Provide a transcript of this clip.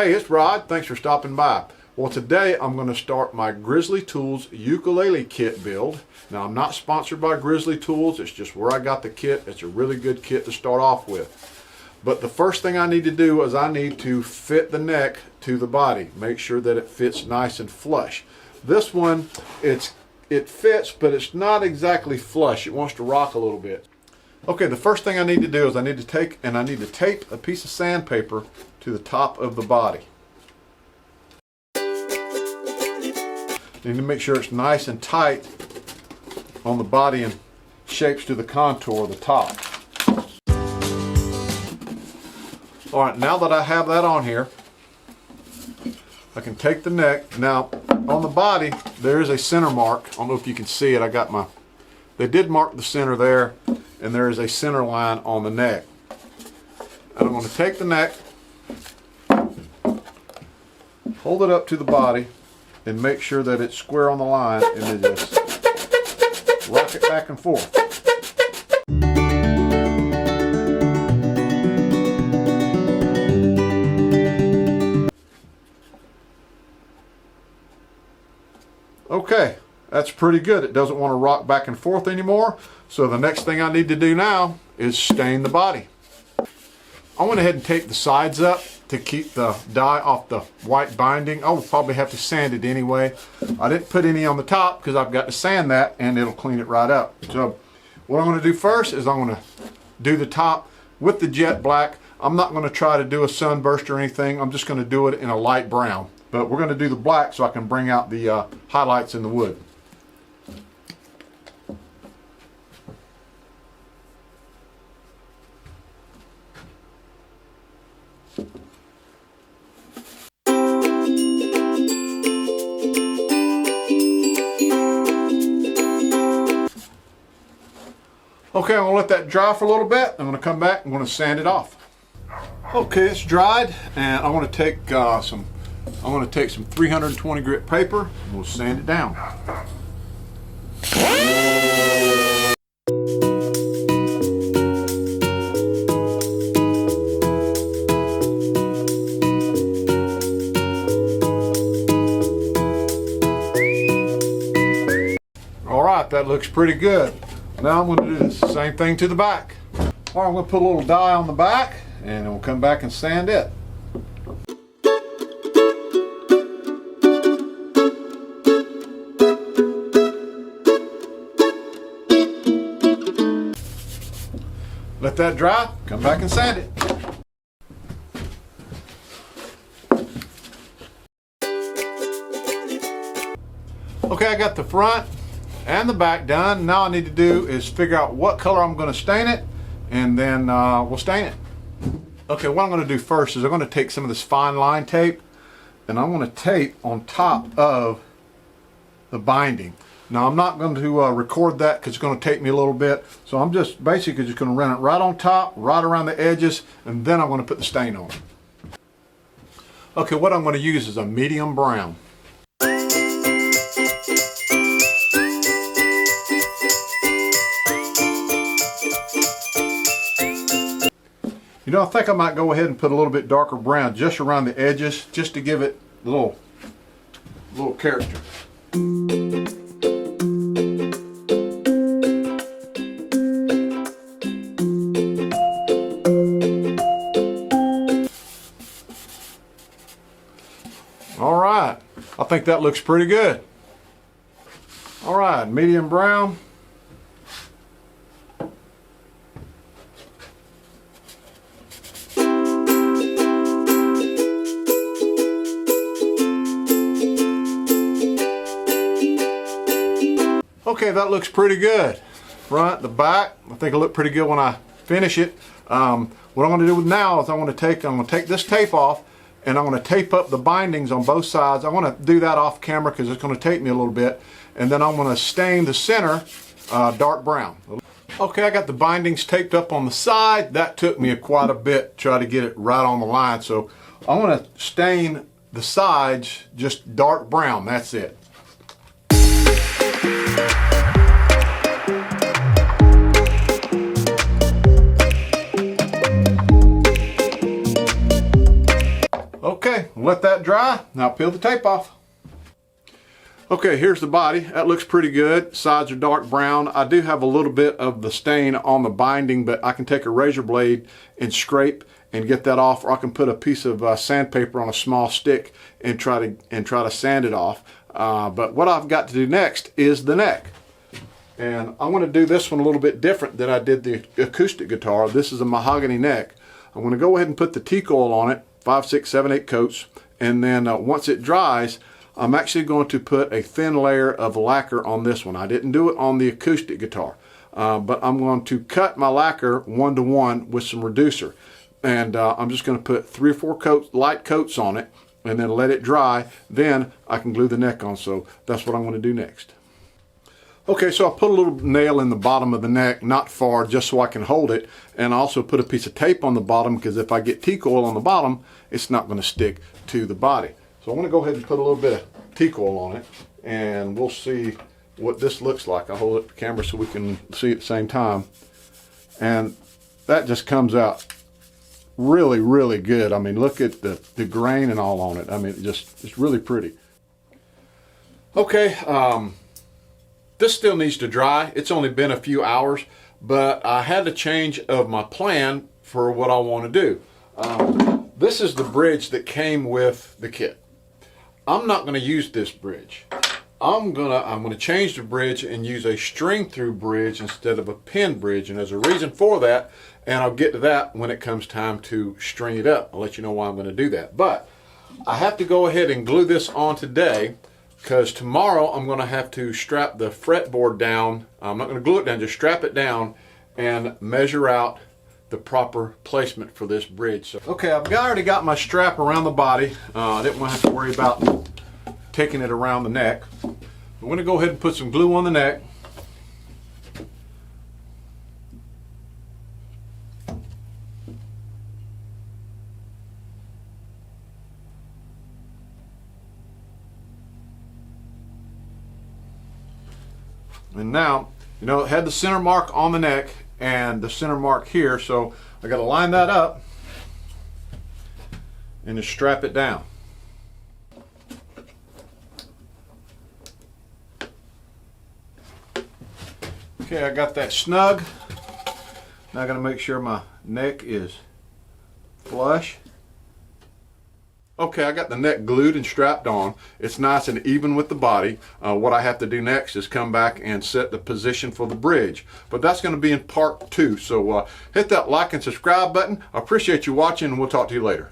Hey, it's Rod. Thanks for stopping by. Well, today I'm going to start my Grizzly Tools ukulele kit build. Now, I'm not sponsored by Grizzly Tools. It's just where I got the kit. It's a really good kit to start off with. But the first thing I need to do is I need to fit the neck to the body. Make sure that it fits nice and flush. This one, it fits, but it's not exactly flush. It wants to rock a little bit. Okay, the first thing I need to do is I need to tape a piece of sandpaper to the top of the body. Need to make sure it's nice and tight on the body and shapes to the contour of the top. All right, now that I have that on here, I can take the neck. Now, on the body, there is a center mark. I don't know if you can see it. They did mark the center there, and there is a center line on the neck. And I'm going to take the neck, hold it up to the body, and make sure that it's square on the line, and then just rock it back and forth. Okay, that's pretty good. It doesn't want to rock back and forth anymore. So the next thing I need to do now is stain the body. I went ahead and taped the sides up to keep the dye off the white binding. I will probably have to sand it anyway. I didn't put any on the top because I've got to sand that and it'll clean it right up. So what I'm going to do first is I'm going to do the top with the jet black. I'm not going to try to do a sunburst or anything. I'm just going to do it in a light brown. But we're going to do the black so I can bring out the highlights in the wood. Okay, I'm going to let that dry for a little bit. I'm going to come back and I'm going to sand it off. Okay, it's dried, and I want to take some 320 grit paper and we'll sand it down. All right, that looks pretty good. Now I'm going to do the same thing to the back. All right, I'm going to put a little dye on the back and we'll come back and sand it. Let that dry, come back and sand it. Okay, I got the front and the back done. Now I need to do is figure out what color I'm going to stain it, and then we'll stain it. Okay, what I'm going to do first is I'm going to take some of this fine line tape and I'm going to tape on top of the binding. Now I'm not going to record that because it's going to take me a little bit, so I'm just basically just going to run it right on top, right around the edges, and then I'm going to put the stain on. Okay, what I'm going to use is a medium brown. You know, I think I might go ahead and put a little bit darker brown just around the edges, just to give it a little character. All right, I think that looks pretty good. All right, medium brown. Okay, that looks pretty good. Front, the back, I think it'll look pretty good when I finish it. What I'm going to do now is I'm going to take this tape off, and I'm going to tape up the bindings on both sides. I'm going to do that off camera because it's going to take me a little bit, and then I'm going to stain the center dark brown. Okay, I got the bindings taped up on the side. That took me quite a bit to try to get it right on the line, so I'm going to stain the sides just dark brown. That's it. Let that dry. Now peel the tape off. Okay, here's the body. That looks pretty good. Sides are dark brown. I do have a little bit of the stain on the binding, but I can take a razor blade and scrape and get that off, or I can put a piece of sandpaper on a small stick and try to sand it off. But what I've got to do next is the neck. And I want to do this one a little bit different than I did the acoustic guitar. This is a mahogany neck. I'm going to go ahead and put the teak oil on it, 5, 6, 7, 8 coats, and then once it dries, I'm actually going to put a thin layer of lacquer on this one. I didn't do it on the acoustic guitar, but I'm going to cut my lacquer 1-to-1 with some reducer. And I'm just going to put 3 or 4 coats, light coats on it, and then let it dry. Then I can glue the neck on. So that's what I'm going to do next. Okay, so I put a little nail in the bottom of the neck, not far, just so I can hold it. And I also put a piece of tape on the bottom, because if I get teak oil on the bottom, it's not going to stick to the body. So I'm going to go ahead and put a little bit of teak oil on it, and we'll see what this looks like. I'll hold it to the camera so we can see at the same time. And that just comes out really, really good. I mean, look at the grain and all on it. I mean, it's really pretty. Okay, this still needs to dry. It's only been a few hours, but I had a change of my plan for what I want to do. This is the bridge that came with the kit. I'm not going to use this bridge. I'm gonna change the bridge and use a string through bridge instead of a pin bridge, and there's a reason for that, and I'll get to that when it comes time to string it up. I'll let you know why I'm going to do that. But I have to go ahead and glue this on today, because tomorrow I'm going to have to strap the fretboard down. I'm not going to glue it down, just strap it down and measure out the proper placement for this bridge. So, okay, I've already got my strap around the body. I didn't want to have to worry about taking it around the neck. I'm going to go ahead and put some glue on the neck. And now, you know, it had the center mark on the neck and the center mark here, so I got to line that up and just strap it down. Okay, I got that snug. Now I got to make sure my neck is flush. Okay, I got the neck glued and strapped on. It's nice and even with the body. What I have to do next is come back and set the position for the bridge. But that's going to be in part 2. So hit that like and subscribe button. I appreciate you watching, and we'll talk to you later.